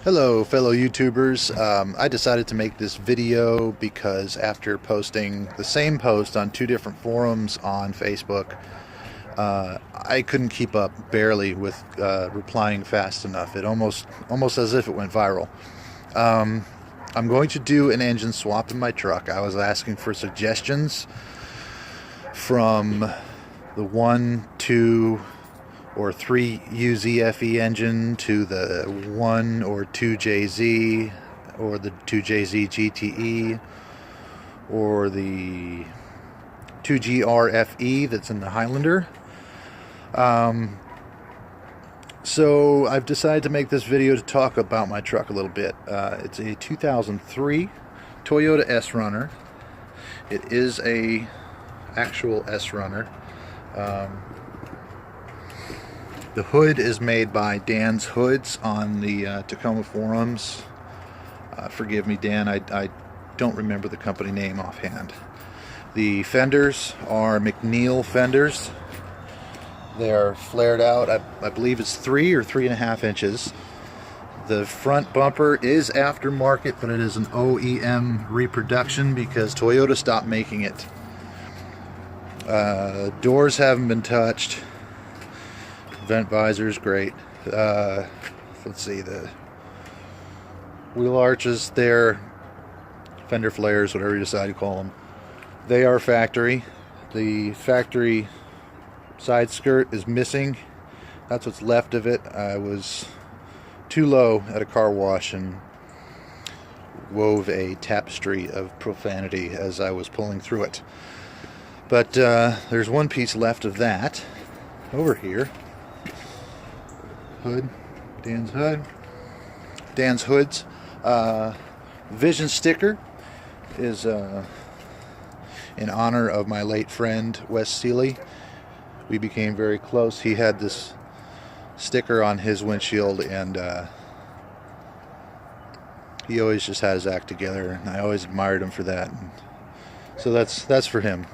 Hello fellow YouTubers. I decided to make this video because after posting the same post on two different forums on Facebook, I couldn't keep up barely with replying fast enough. It almost as if it went viral. I'm going to do an engine swap in my truck. I was asking for suggestions from the 1, 2, or 3 UZFE engine to the 1 or 2 JZ, or the 2 JZ GTE, or the 2 GRFE that's in the Highlander. So I've decided to make this video to talk about my truck a little bit. It's a 2003 Toyota S-Runner. It is a actual S-Runner. The hood is made by DansHoods on the Tacoma forums. Forgive me, Dan, I don't remember the company name offhand. The fenders are McNeil fenders. They are flared out. I believe it's 3 or 3.5 inches. The front bumper is aftermarket, but it is an OEM reproduction because Toyota stopped making it. Doors haven't been touched. Vent visors, great. Let's see, the wheel arches there, fender flares, whatever you decide to call them, they are factory. The factory side skirt is missing. That's what's left of it. I was too low at a car wash and wove a tapestry of profanity as I was pulling through it. But there's one piece left of that over here. Hood, DansHoods. Vision sticker is in honor of my late friend Wes Seeley. We became very close. He had this sticker on his windshield, and he always just had his act together, and I always admired him for that. And so that's for him.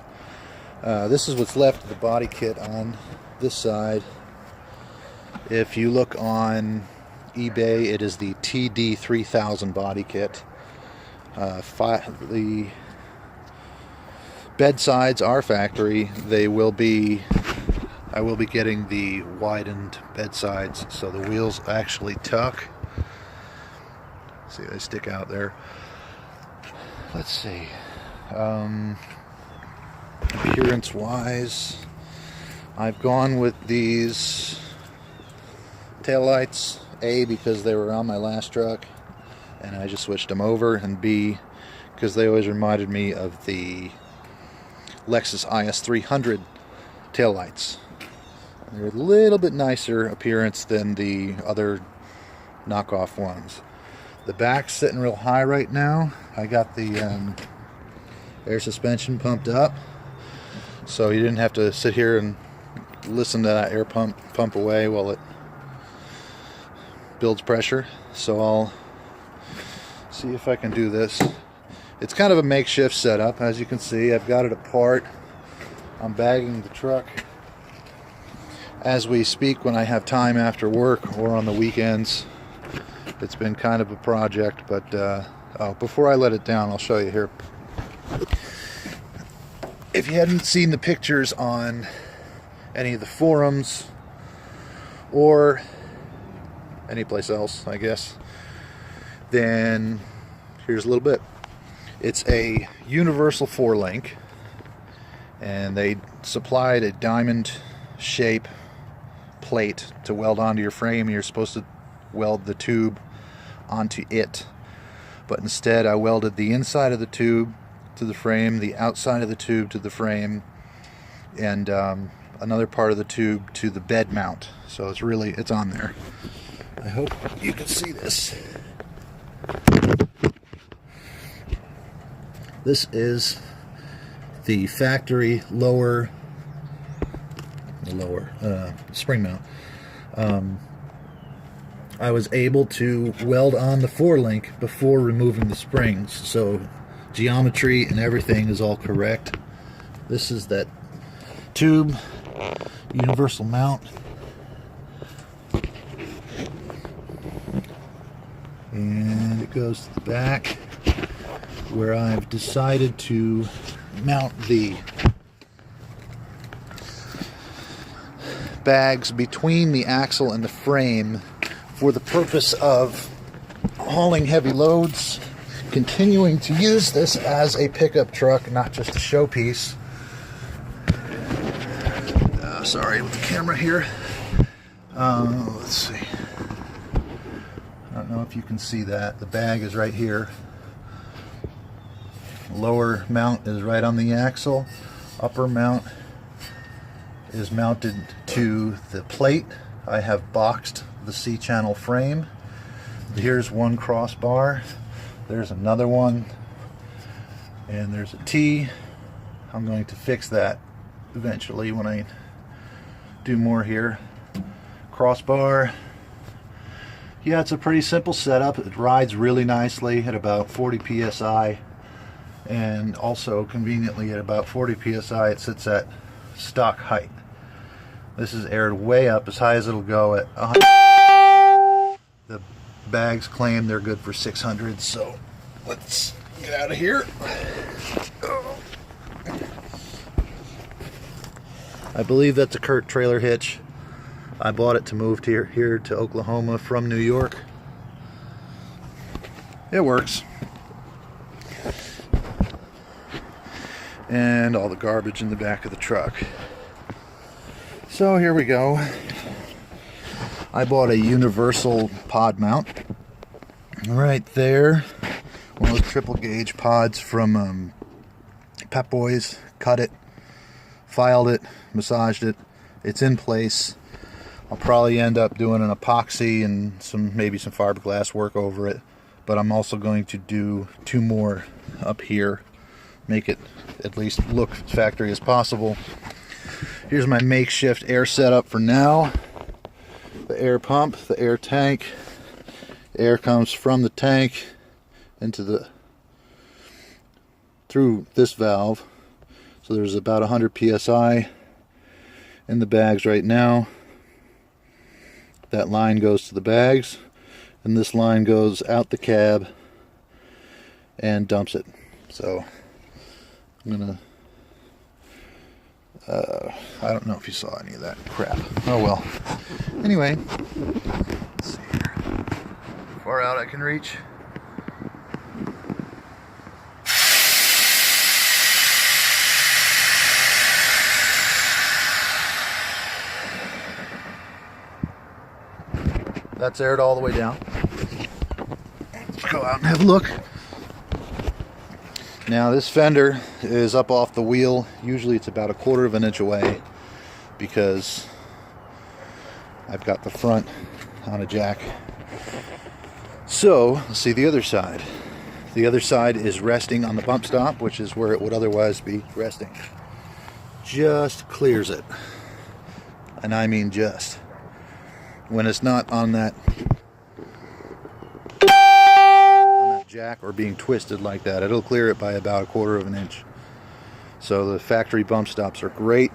This is what's left of the body kit on this side. If you look on eBay, it is the TD 3000 body kit. The bed sides are factory. I will be getting the widened bed sides, so the wheels actually tuck. See, they stick out there. Let's see. Appearance wise, I've gone with these taillights, A, because they were on my last truck and I just switched them over, and B, because they always reminded me of the Lexus IS 300 taillights. They're a little bit nicer appearance than the other knockoff ones. The back's sitting real high right now. I got the air suspension pumped up, so you didn't have to sit here and listen to that air pump away while it builds pressure. So I'll see if I can do this. It's kind of a makeshift setup. As you can see, I've got it apart. I'm bagging the truck as we speak when I have time after work or on the weekends. It's been kind of a project, but before I let it down, I'll show you here. If you hadn't seen the pictures on any of the forums or anyplace else, I guess, then here's a little bit. It's a universal 4-link, and they supplied a diamond shape plate to weld onto your frame. You're supposed to weld the tube onto it, but instead I welded the inside of the tube to the frame, the outside of the tube to the frame, and another part of the tube to the bed mount. So it's on there. I hope you can see this. This is the factory lower spring mount. I was able to weld on the 4-link before removing the springs, so geometry and everything is all correct. This is that tube universal mount. And it goes to the back, where I've decided to mount the bags between the axle and the frame for the purpose of hauling heavy loads, continuing to use this as a pickup truck, not just a showpiece. Sorry with the camera here. Let's see. I don't know if you can see that. The bag is right here. Lower mount is right on the axle. Upper mount is mounted to the plate. I have boxed the C-channel frame. Here's one crossbar. There's another one. And there's a T. I'm going to fix that eventually when I do more here. Crossbar. Yeah, it's a pretty simple setup. It rides really nicely at about 40 psi, and also conveniently at about 40 psi it sits at stock height. This is aired way up, as high as it'll go at 100. The bags claim they're good for 600, so let's get out of here. I believe that's a Kurt trailer hitch. I bought it to move here to Oklahoma from New York. It works. And all the garbage in the back of the truck. So here we go. I bought a universal pod mount. Right there. One of those triple gauge pods from Pep Boys. Cut it, filed it, massaged it. It's in place. I'll probably end up doing an epoxy and maybe some fiberglass work over it, but I'm also going to do 2 more up here, make it at least look as factory as possible. Here's my makeshift air setup for now. The air pump, the air tank. Air comes from the tank into through this valve. So there's about 100 psi in the bags right now. That line goes to the bags, and this line goes out the cab and dumps it. So I'm gonna I don't know if you saw any of that crap. Oh well. Anyway, let's see here. How far out I can reach. That's aired all the way down. Let's go out and have a look. Now this fender is up off the wheel. Usually it's about 1/4 of an inch away because I've got the front on a jack. So let's see the other side. The other side is resting on the bump stop, which is where it would otherwise be resting. Just clears it. And I mean just. When it's not on that jack or being twisted like that, it'll clear it by about 1/4 of an inch. So the factory bump stops are great,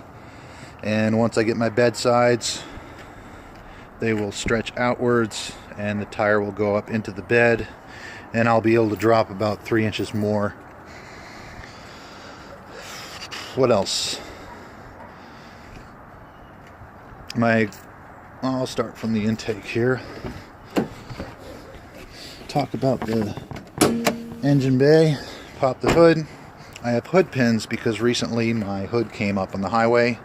and once I get my bed sides, they will stretch outwards and the tire will go up into the bed, and I'll be able to drop about 3 inches more. What else? I'll start from the intake here. Talk about the engine bay. Pop the hood. I have hood pins because recently my hood came up on the highway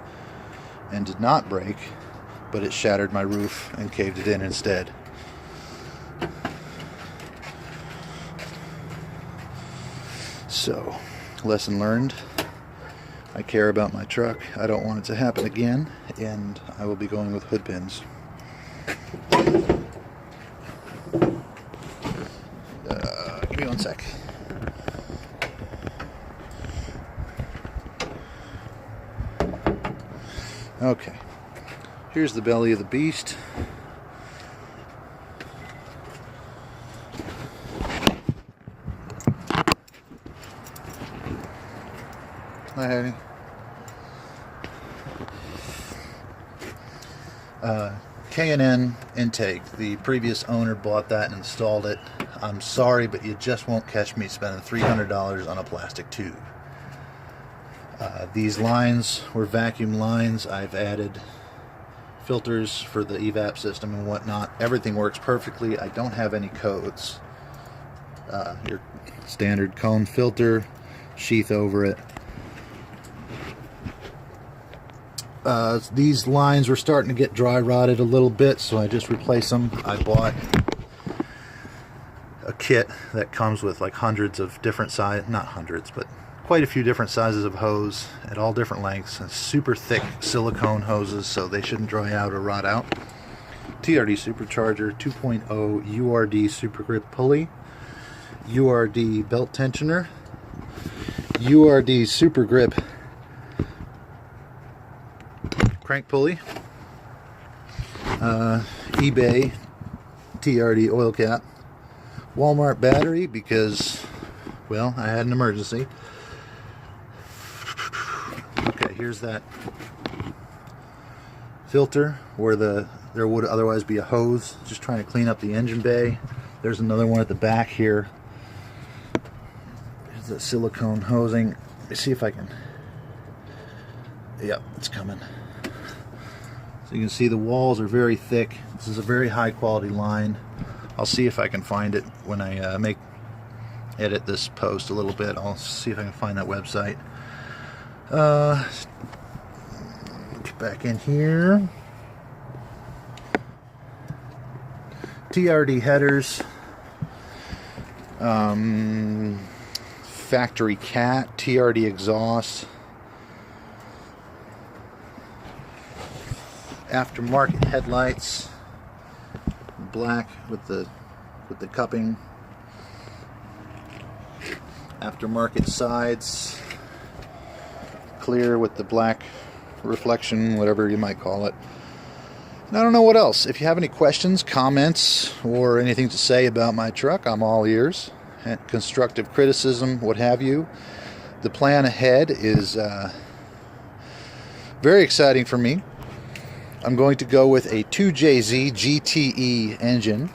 and did not break, but it shattered my roof and caved it in instead. So, lesson learned. I care about my truck. I don't want it to happen again, and I will be going with hood pins. Give me 1 sec. Okay, here's the belly of the beast. Hi, honey. K&N intake. The previous owner bought that and installed it. I'm sorry, but you just won't catch me spending $300 on a plastic tube. These lines were vacuum lines. I've added filters for the evap system and whatnot. Everything works perfectly. I don't have any codes. Your standard cone filter, sheath over it. These lines were starting to get dry rotted a little bit, so I just replaced them. I bought a kit that comes with like hundreds of different size, not hundreds, but quite a few different sizes of hose at all different lengths, and super thick silicone hoses, so they shouldn't dry out or rot out. TRD Supercharger 2.0 URD Super Grip pulley, URD belt tensioner, URD Super Grip crank pulley, eBay TRD oil cap, Walmart battery because, well, I had an emergency. Okay, here's that filter where there would otherwise be a hose, just trying to clean up the engine bay. There's another one at the back here. There's the silicone hosing. Let me see if I can. Yep, it's coming. So you can see the walls are very thick. This is a very high quality line. I'll see if I can find it when I edit this post a little bit. I'll see if I can find that website. Get back in here. TRD headers, factory cat, TRD exhaust, aftermarket headlights, black with the cupping, aftermarket sides, clear with the black reflection, whatever you might call it. And I don't know what else. If you have any questions, comments, or anything to say about my truck, I'm all ears. And constructive criticism, what have you. The plan ahead is very exciting for me. I'm going to go with a 2JZ GTE engine,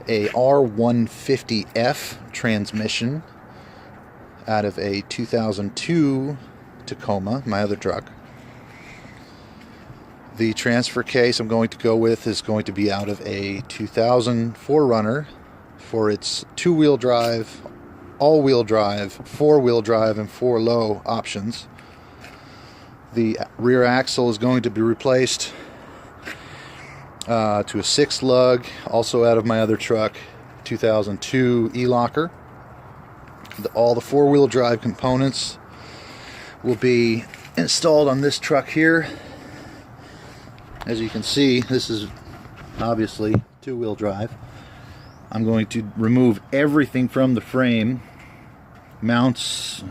a R150F transmission out of a 2002 Tacoma, my other truck. The transfer case I'm going to go with is going to be out of a 2000 4Runner for its two-wheel drive, all-wheel drive, four-wheel drive, and four-low options. The rear axle is going to be replaced to a 6-lug, also out of my other truck, 2002 E-Locker. All the four-wheel drive components will be installed on this truck here. As you can see, this is obviously two-wheel drive. I'm going to remove everything from the frame, mounts,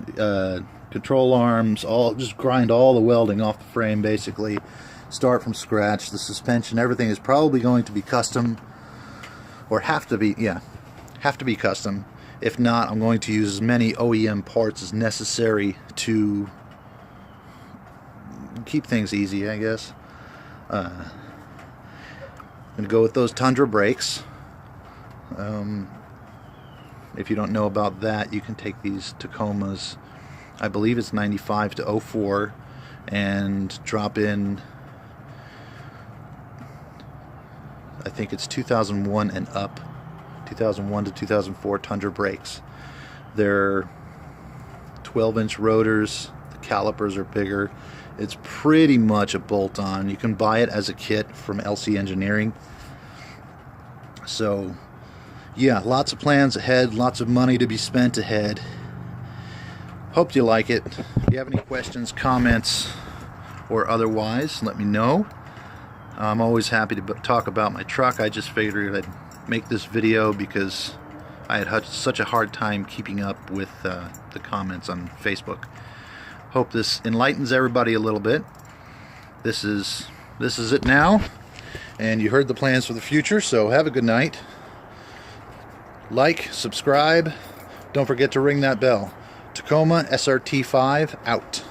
control arms, just grind all the welding off the frame basically, start from scratch. The suspension, everything is probably going to be custom, or have to be custom. If not, I'm going to use as many OEM parts as necessary to keep things easy, I guess. I'm going to go with those Tundra brakes. If you don't know about that, you can take these Tacomas, I believe it's 95 to 04, and drop in, I think it's 2001 and up, 2001 to 2004 Tundra brakes. They're 12-inch rotors, the calipers are bigger. It's pretty much a bolt-on. You can buy it as a kit from LCEngineering. So, yeah, lots of plans ahead, lots of money to be spent ahead. Hope you like it. If you have any questions, comments, or otherwise, let me know. I'm always happy to talk about my truck. I just figured I'd make this video because I had such a hard time keeping up with the comments on Facebook. Hope this enlightens everybody a little bit. This is it now, and you heard the plans for the future, so have a good night. Like, subscribe, don't forget to ring that bell. Tacoma SRT5 out.